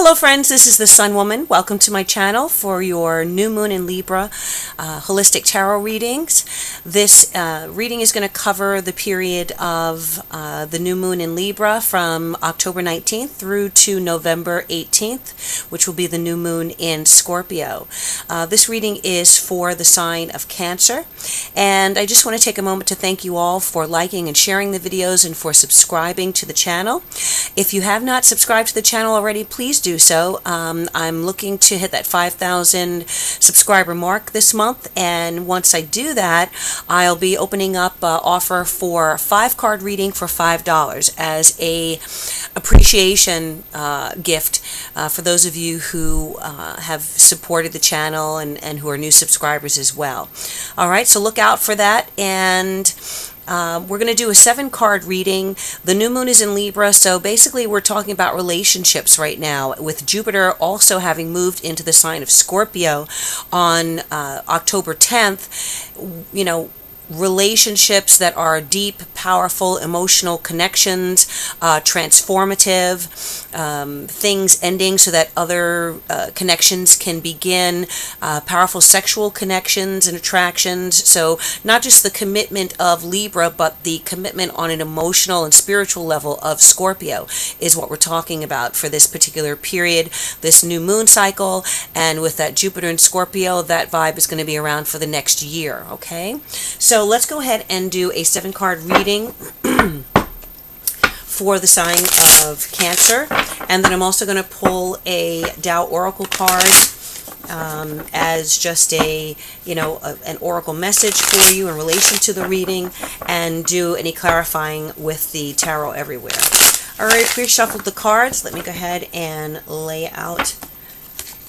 Hello friends, this is the Sun Woman. Welcome to my channel for your new moon in Libra holistic tarot readings. This reading is going to cover the period of the new moon in Libra from October 19th through to November 18th, which will be the new moon in Scorpio. This reading is for the sign of Cancer, and I just want to take a moment to thank you all for liking and sharing the videos and for subscribing to the channel. If you have not subscribed to the channel already, please do so. I'm looking to hit that 5,000 subscriber mark this month, and once I do that, I'll be opening up an offer for 5-card reading for $5 as a appreciation gift for those of you who have supported the channel and who are new subscribers as well. All right, so look out for that, and we're going to do a 7-card reading. The new moon is in Libra, so basically we're talking about relationships right now, with Jupiter also having moved into the sign of Scorpio on October 10th. You know, relationships that are deep, powerful, emotional connections, transformative, things ending so that other connections can begin, powerful sexual connections and attractions. So not just the commitment of Libra, but the commitment on an emotional and spiritual level of Scorpio is what we're talking about for this particular period, this new moon cycle. And with that Jupiter in Scorpio, that vibe is going to be around for the next year, okay? So let's go ahead and do a 7-card reading for the sign of Cancer, and then I'm also going to pull a Tao Oracle card as just an oracle message for you in relation to the reading, and do any clarifying with the tarot everywhere. All right, pre-shuffled the cards. Let me go ahead and lay out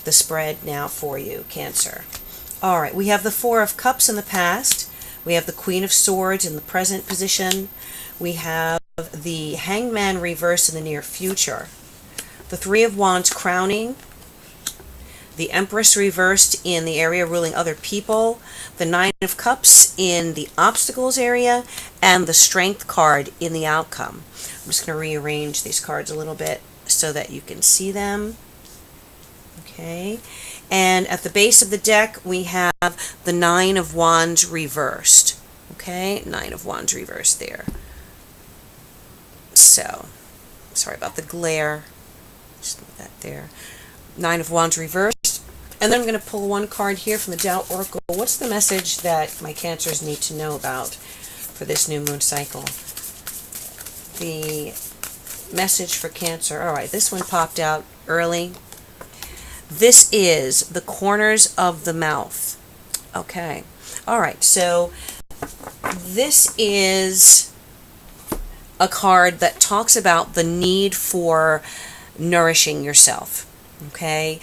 the spread now for you, Cancer. All right, we have the 4 of Cups in the past. We have the Queen of Swords in the present position. We have the Hanged Man reversed in the near future. The 3 of Wands crowning. The Empress reversed in the area ruling other people. The 9 of Cups in the obstacles area. And the Strength card in the outcome. I'm just going to rearrange these cards a little bit so that you can see them. Okay. And at the base of the deck, we have the 9 of Wands reversed. Okay, 9 of Wands reversed there. So, sorry about the glare. Just leave that there. 9 of Wands reversed. And then I'm going to pull one card here from the Tao Oracle. What's the message that my Cancers need to know about for this new moon cycle? The message for Cancer. All right, this one popped out early. This is the corners of the mouth. Okay. All right. So this is a card that talks about the need for nourishing yourself. Okay.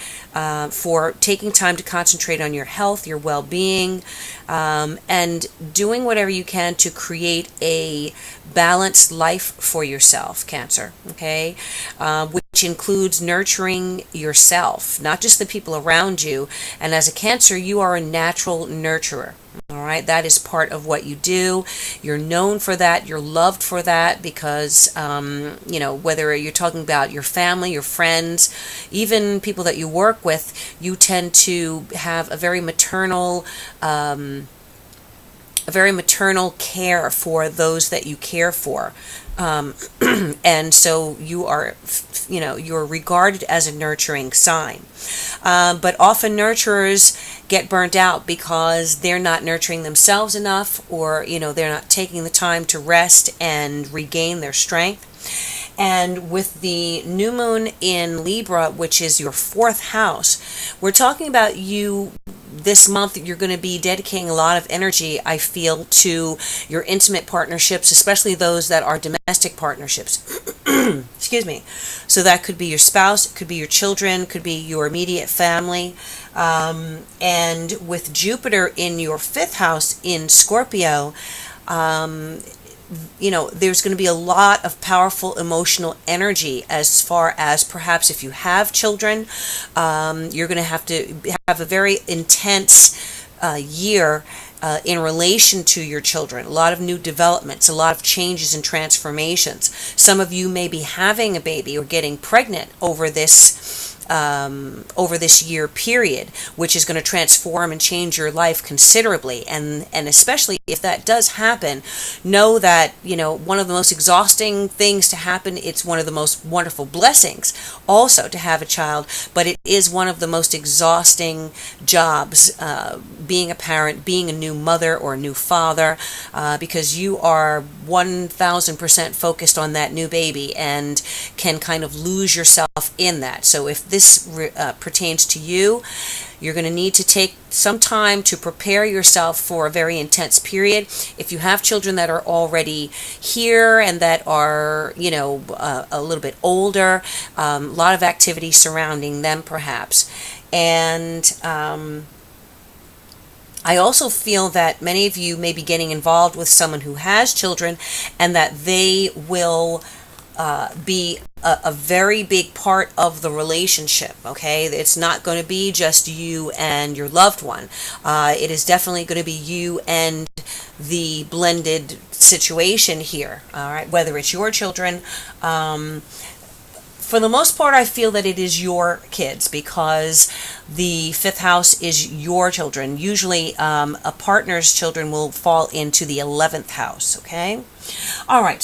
For taking time to concentrate on your health, your well-being, and doing whatever you can to create a balanced life for yourself, Cancer. Okay. Which includes nurturing yourself, not just the people around you. And as a Cancer, you are a natural nurturer. All right, that is part of what you do. You're known for that. You're loved for that because, whether you're talking about your family, your friends, even people that you work with, you tend to have a very maternal care for those that you care for. And so you're regarded as a nurturing sign. But often nurturers get burnt out because they're not nurturing themselves enough, or, they're not taking the time to rest and regain their strength. And with the new moon in Libra, which is your 4th house, we're talking about you. This month, you're going to be dedicating a lot of energy, I feel, to your intimate partnerships, especially those that are domestic partnerships. Excuse me. So that could be your spouse, it could be your children, could be your immediate family. And with Jupiter in your 5th house in Scorpio, there's going to be a lot of powerful emotional energy as far as perhaps if you have children, you're going to have a very intense year in relation to your children. A lot of new developments, a lot of changes and transformations. Some of you may be having a baby or getting pregnant over this over this year period, which is going to transform and change your life considerably. And especially if that does happen, know that, one of the most exhausting things to happen, it's one of the most wonderful blessings also to have a child, but it is one of the most exhausting jobs, being a parent, being a new mother or a new father, because you are 1000% focused on that new baby and can kind of lose yourself in that. So if this pertains to you, you're going to need to take some time to prepare yourself for a very intense period. If you have children that are already here and that are, a little bit older, a lot of activity surrounding them perhaps. And I also feel that many of you may be getting involved with someone who has children, and that they will be a very big part of the relationship, okay? It's not going to be just you and your loved one. It is definitely going to be you and the blended situation here, all right? Whether it's your children, for the most part, I feel that it is your kids, because the fifth house is your children. Usually a partner's children will fall into the 11th house, okay? All right,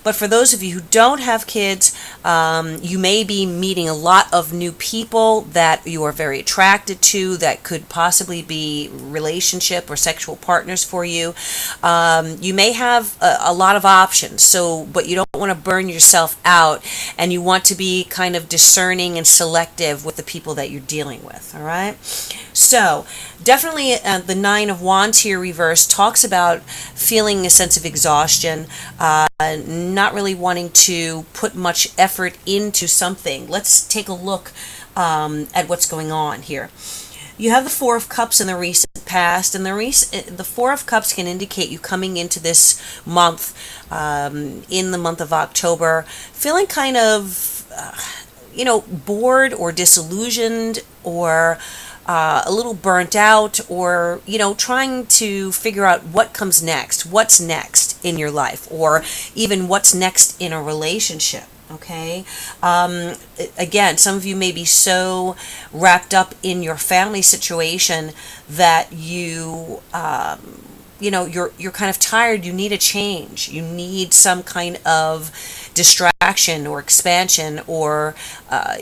but for those of you who don't have kids, you may be meeting a lot of new people that you are very attracted to, that could possibly be relationship or sexual partners for you. You may have a lot of options, but you don't want to burn yourself out, and you want to be kind of discerning and selective with the people that you're dealing with, all right? So definitely the Nine of Wands here reversed talks about feeling a sense of exhaustion, not really wanting to put much effort into something. Let's take a look at what's going on here. You have the Four of Cups in the recent past, and the Four of Cups can indicate you coming into this month, in the month of October, feeling kind of, bored or disillusioned, or a little burnt out, or, trying to figure out what comes next, what's next in your life, or even what's next in a relationship. Okay. Again, some of you may be so wrapped up in your family situation that you're kind of tired. You need a change. You need some kind of distraction or expansion, or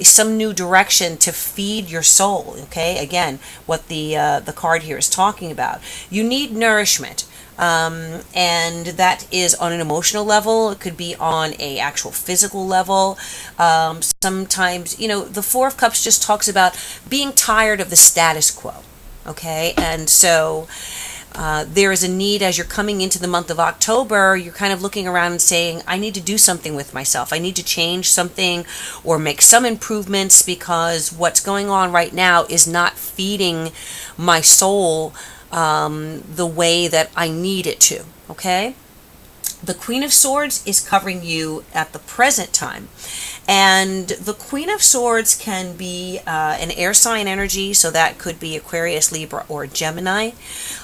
some new direction to feed your soul. Okay. Again, what the card here is talking about. You need nourishment. And that is on an emotional level. It could be on a actual physical level. Sometimes, the Four of Cups just talks about being tired of the status quo. Okay. And so there is a need, as you're coming into the month of October, you're kind of looking around and saying, I need to do something with myself. I need to change something or make some improvements, because what's going on right now is not feeding my soul the way that I need it to, okay? The Queen of Swords is covering you at the present time. And the Queen of Swords can be an air sign energy, so that could be Aquarius, Libra, or Gemini.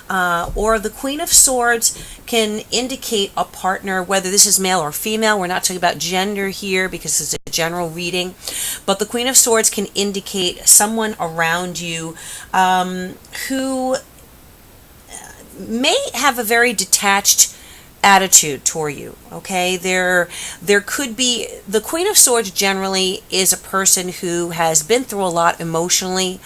Or the Queen of Swords can indicate a partner, whether this is male or female. We're not talking about gender here because it's a general reading. But the Queen of Swords can indicate someone around you who may have a very detached attitude toward you. Okay, there could be, the Queen of Swords generally is a person who has been through a lot emotionally.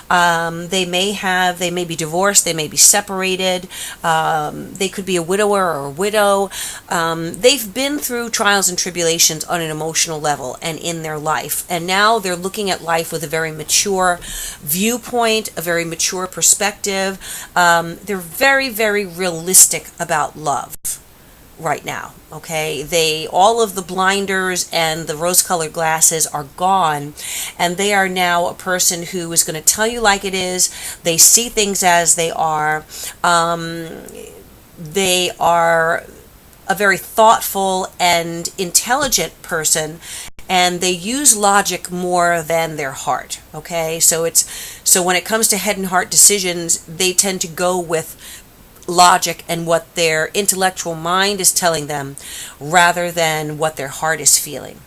They may be divorced, they may be separated, they could be a widower or a widow. They've been through trials and tribulations on an emotional level and in their life, and now they're looking at life with a very mature viewpoint, a very mature perspective. They're very, very realistic about love right now. Okay, all of the blinders and the rose-colored glasses are gone, and they are now a person who is going to tell you like it is. They see things as they are. They are a very thoughtful and intelligent person, and they use logic more than their heart. Okay, so when it comes to head and heart decisions, they tend to go with logic and what their intellectual mind is telling them rather than what their heart is feeling.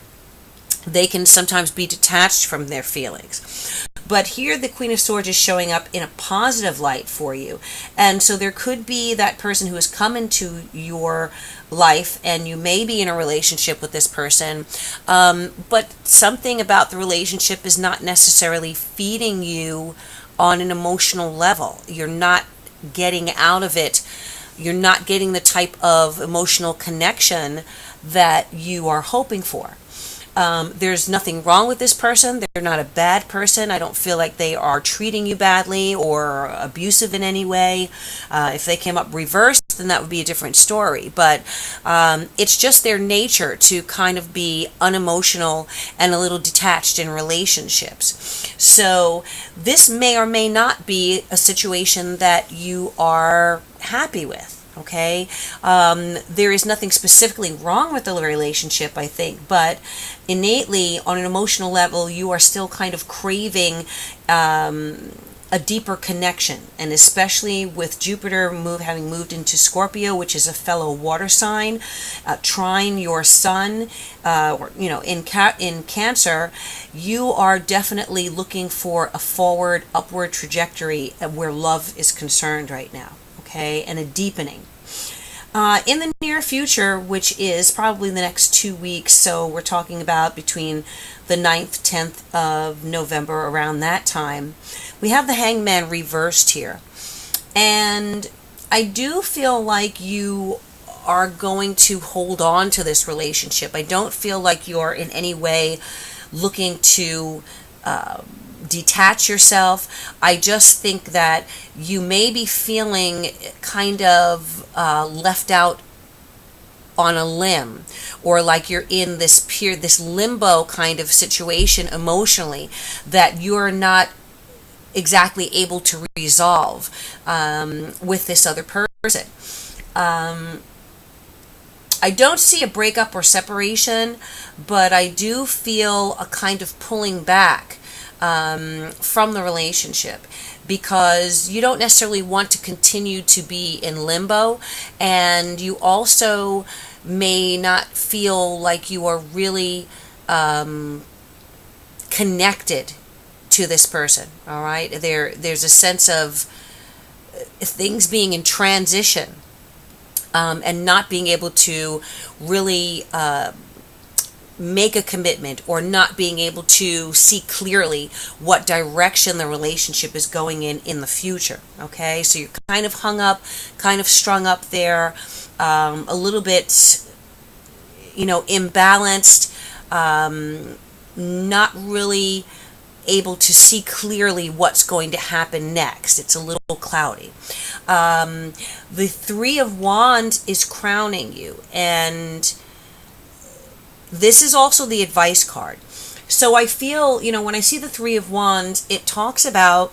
they can sometimes be detached from their feelings. But here the Queen of Swords is showing up in a positive light for you. And so there could be that person who has come into your life, and you may be in a relationship with this person, but something about the relationship is not necessarily feeding you on an emotional level. You're not getting out of it. You're not getting the type of emotional connection that you are hoping for. There's nothing wrong with this person. They're not a bad person. I don't feel like they are treating you badly or abusive in any way. If they came up reversed, then that would be a different story. But it's just their nature to kind of be unemotional and a little detached in relationships. So this may or may not be a situation that you are happy with. Okay, there is nothing specifically wrong with the relationship, I think, but innately on an emotional level, you are still kind of craving a deeper connection, and especially with Jupiter having moved into Scorpio, which is a fellow water sign, trine your sun, in Cancer, you are definitely looking for a forward, upward trajectory where love is concerned right now. Okay, and a deepening. In the near future, which is probably the next 2 weeks, so we're talking about between the 9th, 10th of November, around that time, we have the Hangman reversed here. And I do feel like you are going to hold on to this relationship. I don't feel like you're in any way looking to detach yourself. I just think that you may be feeling kind of left out on a limb, or like you're in this limbo kind of situation emotionally that you're not exactly able to resolve with this other person. I don't see a breakup or separation, but I do feel a kind of pulling back from the relationship, because you don't necessarily want to continue to be in limbo, and you also may not feel like you are really connected to this person. All right, there's a sense of things being in transition, and not being able to really make a commitment, or not being able to see clearly what direction the relationship is going in the future. Okay, so you're kind of hung up, kind of strung up there, a little bit, imbalanced, not really able to see clearly what's going to happen next. It's a little cloudy. The Three of Wands is crowning you, and this is also the advice card. So I feel, when I see the Three of Wands, it talks about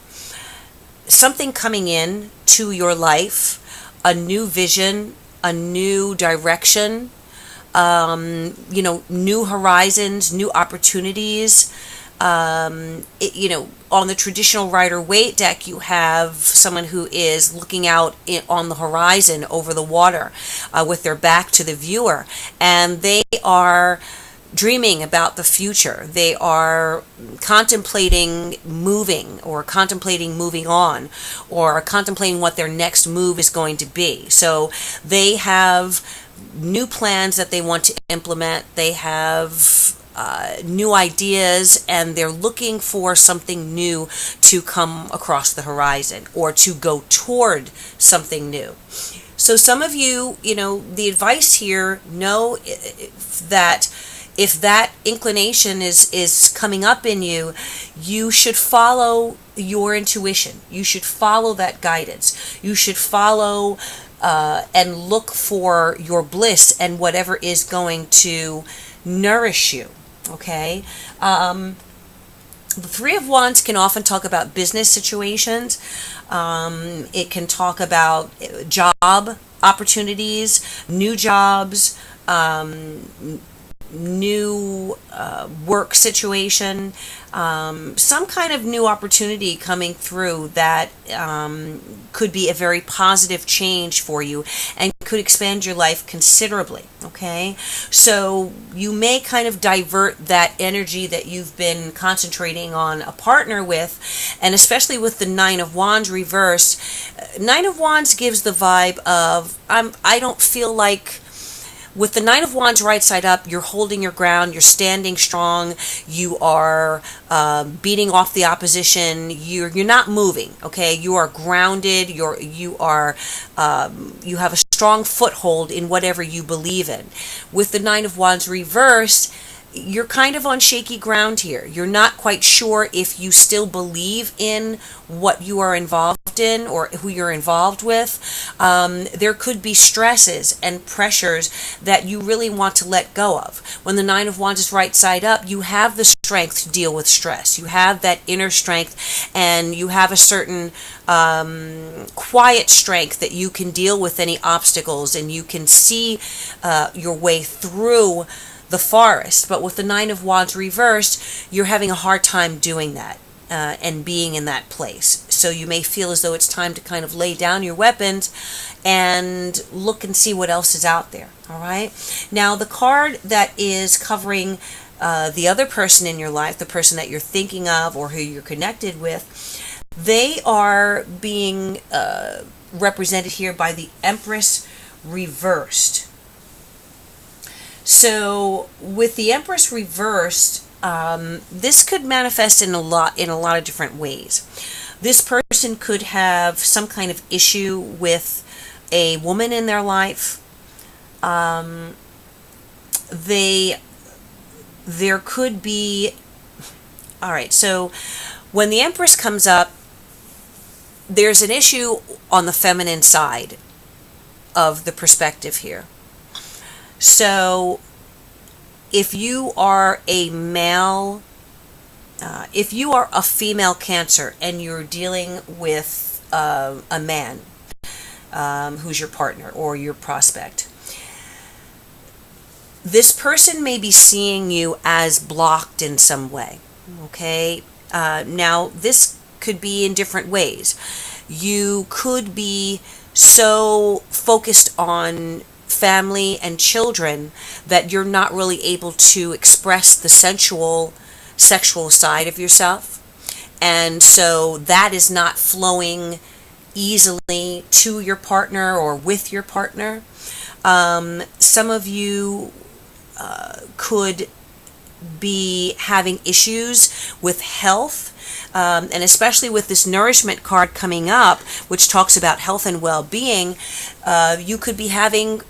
something coming in to your life, a new vision, a new direction, new horizons, new opportunities. On the traditional Rider-Waite deck, you have someone who is looking out on the horizon over the water with their back to the viewer, and they are dreaming about the future. They are contemplating moving, or contemplating moving on, or contemplating what their next move is going to be. So they have new plans that they want to implement. They have new ideas, and they're looking for something new to come across the horizon, or to go toward something new. So some of you, the advice here, know that if that inclination is coming up in you, you should follow your intuition. You should follow that guidance. You should follow and look for your bliss and whatever is going to nourish you. Okay, the Three of Wands can often talk about business situations. It can talk about job opportunities, new jobs, new work situation, some kind of new opportunity coming through that could be a very positive change for you and could expand your life considerably. Okay, so you may kind of divert that energy that you've been concentrating on a partner with, and especially with the Nine of Wands reversed. Nine of Wands gives the vibe of I don't feel like. With the Nine of Wands right side up, you're holding your ground, you're standing strong, you are beating off the opposition, you're not moving, okay? You are grounded, you have a strong foothold in whatever you believe in. With the Nine of Wands reversed, you're kind of on shaky ground here. You're not quite sure if you still believe in what you are involved in or who you're involved with. There could be stresses and pressures that you really want to let go of. When the Nine of Wands is right side up, you have the strength to deal with stress. You have that inner strength, and you have a certain quiet strength that you can deal with any obstacles, and you can see your way through the forest. But with the Nine of Wands reversed, you're having a hard time doing that and being in that place. So you may feel as though it's time to kind of lay down your weapons and look and see what else is out there. All right. Now, the card that is covering the other person in your life, the person that you're thinking of or who you're connected with, they are being represented here by the Empress reversed. So with the Empress reversed, this could manifest in a lot of different ways. This person could have some kind of issue with a woman in their life. There could be. All right. So when the Empress comes up, there's an issue on the feminine side of the perspective here. So if you are a male, if you are a female Cancer and you're dealing with a man who's your partner or your prospect, this person may be seeing you as blocked in some way. Okay? Now, this could be in different ways. You could be so focused on family and children that you're not really able to express the sexual side of yourself, and so that is not flowing easily to your partner or with your partner. Some of you could be having issues with health, and especially with this nourishment card coming up, which talks about health and well-being. You could be having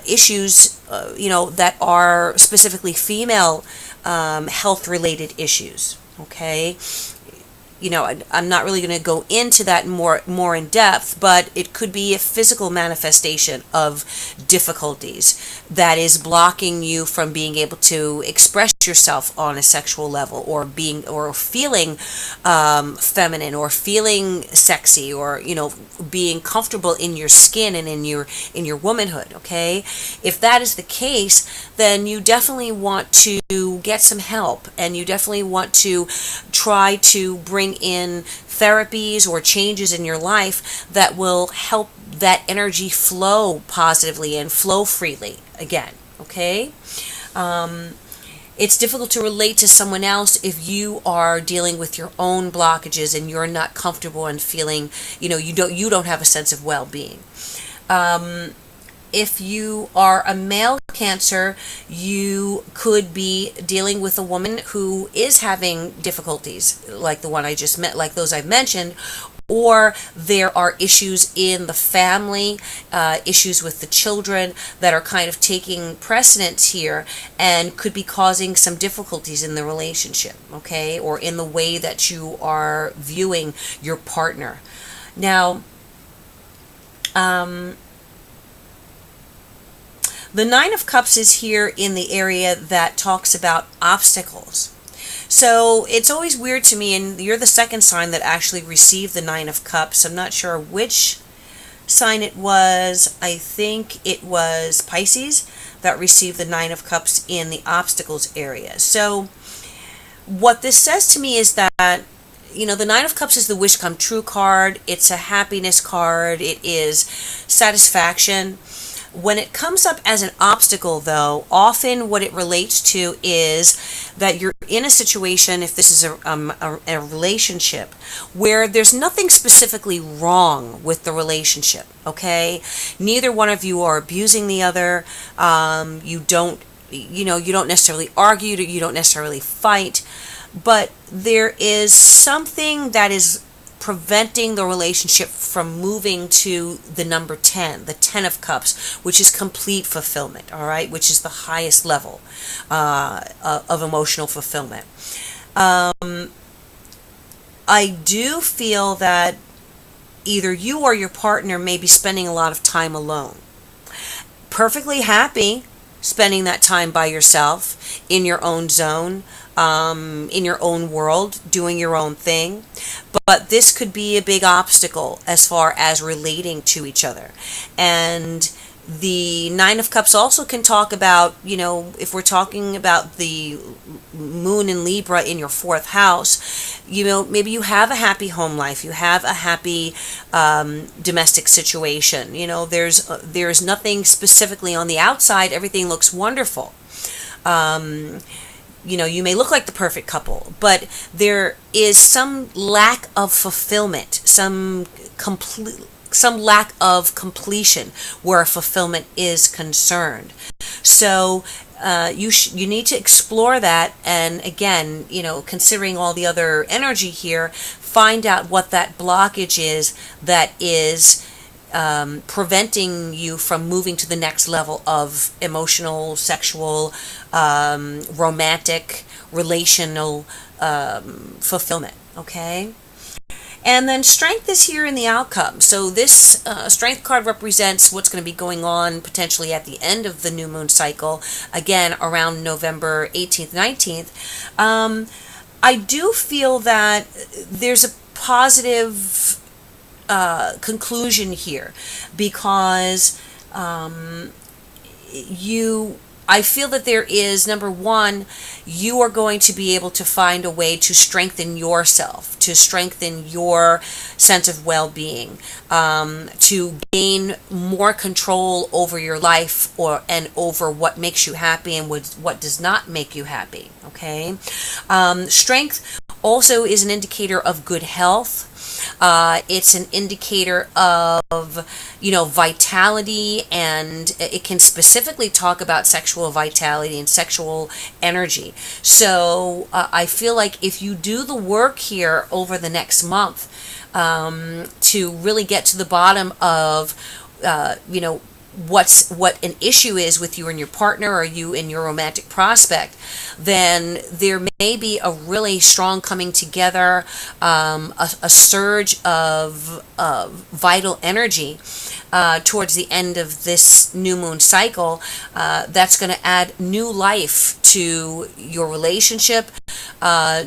issues, that are specifically female health-related issues. Okay, I'm not really going to go into that more in depth, but it could be a physical manifestation of difficulties that is blocking you from being able to express yourself on a sexual level, or feeling feminine, or feeling sexy, or being comfortable in your skin and in your womanhood. Okay, if that is the case, then you definitely want to get some help, and you definitely want to try to bring in therapies or changes in your life that will help that energy flow positively and flow freely again. Okay, it's difficult to relate to someone else if you are dealing with your own blockages and you're not comfortable and feeling you don't have a sense of well-being. If you are a male Cancer, you could be dealing with a woman who is having difficulties, like the one I just met, like those I've mentioned, or there are issues in the family, issues with the children that are kind of taking precedence here and could be causing some difficulties in the relationship, okay, or in the way that you are viewing your partner. Now, the Nine of Cups is here in the area that talks about obstacles. So it's always weird to me, and you're the second sign that actually received the Nine of Cups. I'm not sure which sign it was. I think it was Pisces, that receive the Nine of Cups in the obstacles area. So what this says to me is that, the Nine of Cups is the wish come true card. It's a happiness card. It is satisfaction. When it comes up as an obstacle, though, often what it relates to is that you're in a situation, if this is a relationship, where there's nothing specifically wrong with the relationship, okay? Neither one of you are abusing the other. You don't necessarily argue, you don't necessarily fight, but there is something that is preventing the relationship from moving to the number 10, the 10 of Cups, which is complete fulfillment, all right, which is the highest level of emotional fulfillment. I do feel that either you or your partner may be spending a lot of time alone. Perfectly happy spending that time by yourself in your own zone, in your own world, doing your own thing. But this could be a big obstacle as far as relating to each other. And the Nine of Cups also can talk about, if we're talking about the moon in Libra in your fourth house, maybe you have a happy home life, you have a happy domestic situation. There's nothing specifically on the outside, everything looks wonderful. You may look like the perfect couple, but there is some lack of fulfillment, some lack of completion where fulfillment is concerned. So you need to explore that, and again, considering all the other energy here, find out what that blockage is that is preventing you from moving to the next level of emotional, sexual, romantic, relational fulfillment, okay? And then strength is here in the outcome. So this strength card represents what's going to be going on potentially at the end of the new moon cycle, again, around November 18th, 19th. I do feel that there's a positive conclusion here, because I feel that there is, number one, you are going to be able to find a way to strengthen yourself, to strengthen your sense of well-being, to gain more control over your life and over what makes you happy and what does not make you happy, okay? Strength also is an indicator of good health. It's an indicator of, vitality, and it can specifically talk about sexual vitality and sexual energy. So I feel like if you do the work here over the next month to really get to the bottom of, what an issue is with you and your partner, or you and your romantic prospect, then there may be a really strong coming together, a surge of vital energy towards the end of this new moon cycle that's going to add new life to your relationship,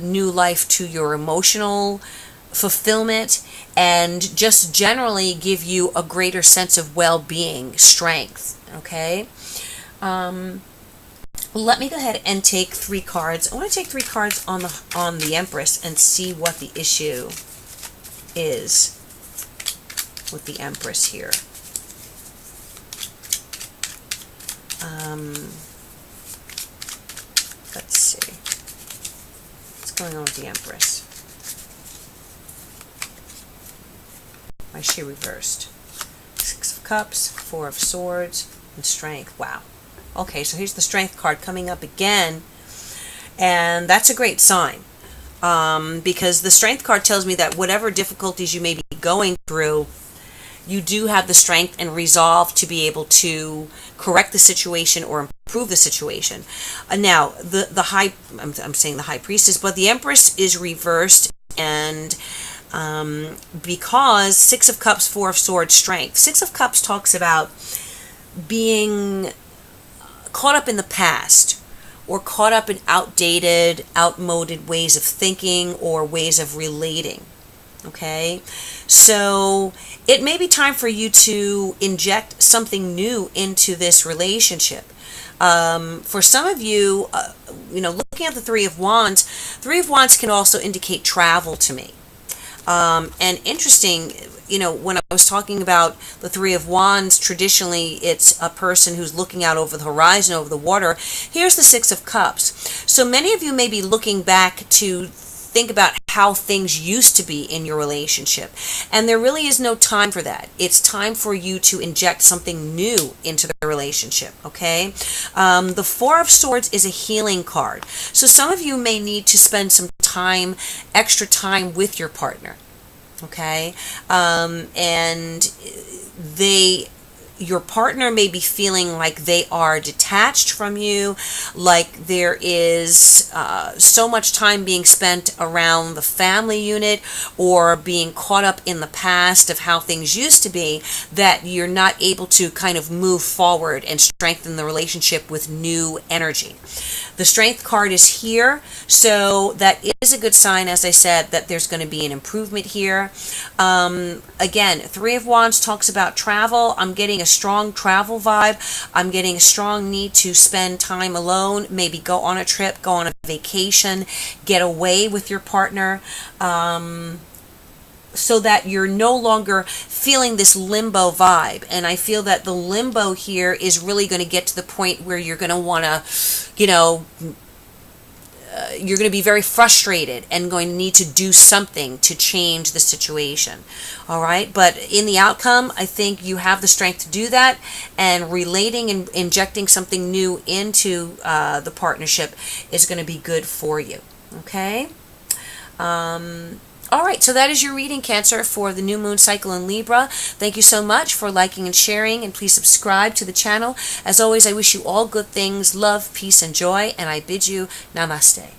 new life to your emotional fulfillment, and just generally give you a greater sense of well-being, strength, okay? Let me go ahead and take 3 cards. I want to take 3 cards on the Empress and see what the issue is with the Empress here. Let's see. What's going on with the Empress? Why is she reversed? 6 of Cups, 4 of Swords, and Strength. Wow. Okay, so here's the Strength card coming up again, and that's a great sign, because the Strength card tells me that whatever difficulties you may be going through, you do have the strength and resolve to be able to correct the situation or improve the situation. Now, the High, I'm saying the High Priestess, but the Empress is reversed, and because 6 of Cups, 4 of Swords, Strength. 6 of Cups talks about being caught up in the past, or caught up in outdated, outmoded ways of thinking or ways of relating. Okay? So it may be time for you to inject something new into this relationship. For some of you, looking at the Three of Wands can also indicate travel to me. And interesting, when I was talking about the Three of Wands, traditionally it's a person who's looking out over the horizon, over the water. Here's the Six of Cups. So many of you may be looking back to think about how things used to be in your relationship. And there really is no time for that. It's time for you to inject something new into the relationship, okay? The Four of Swords is a healing card. So some of you may need to spend some time, extra time with your partner, okay? And your partner may be feeling like they are detached from you, like there is so much time being spent around the family unit or being caught up in the past of how things used to be, that you're not able to kind of move forward and strengthen the relationship with new energy. The Strength card is here, so that is a good sign, as I said, that there's going to be an improvement here. Again, Three of Wands talks about travel. I'm getting a strong travel vibe. I'm getting a strong need to spend time alone, maybe go on a trip, go on a vacation, get away with your partner, so that you're no longer feeling this limbo vibe. And I feel that the limbo here is really going to get to the point where you're going to want to, you're going to be very frustrated and going to need to do something to change the situation. All right. But in the outcome, I think you have the strength to do that, and relating and injecting something new into the partnership is going to be good for you. Okay. All right, so that is your reading, Cancer, for the new moon cycle in Libra. Thank you so much for liking and sharing, and please subscribe to the channel. As always, I wish you all good things, love, peace, and joy, and I bid you namaste.